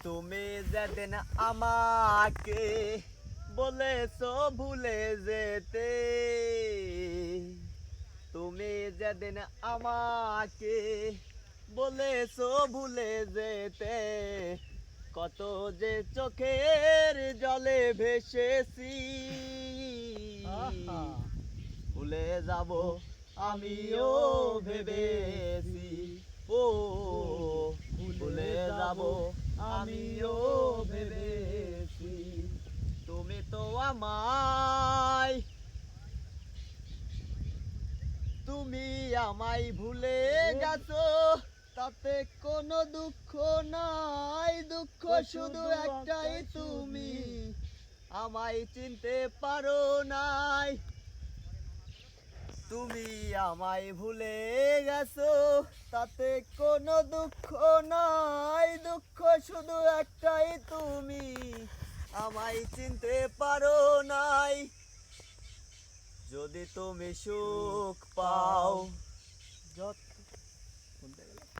তুমি যেদিন আমাকে বলেছো ভুলে যেতে, তুমি যেদিন আমাকে বলেছো ভুলে যেতে, কত যে চোখের জলে ভেসেছি। ভুলে যাব আমিও ভেবেছি, ও ভুলে যাব আমিও ভেবেছি। তুমি তো আমায়, তুমি আমায় ভুলে গেছো, তাতে কোনো দুঃখ নাই। দুঃখ শুধু একটাই, তুমি আমায় চিনতে পারো নাই। তুমি আমায় ভুলে গেছো, তাতে কোনো দুঃখ নাই। দুঃখ শুধু একটাই, তুমি আমায় চিনতে পারো নাই। যদি তুমি সুখ পাও, যত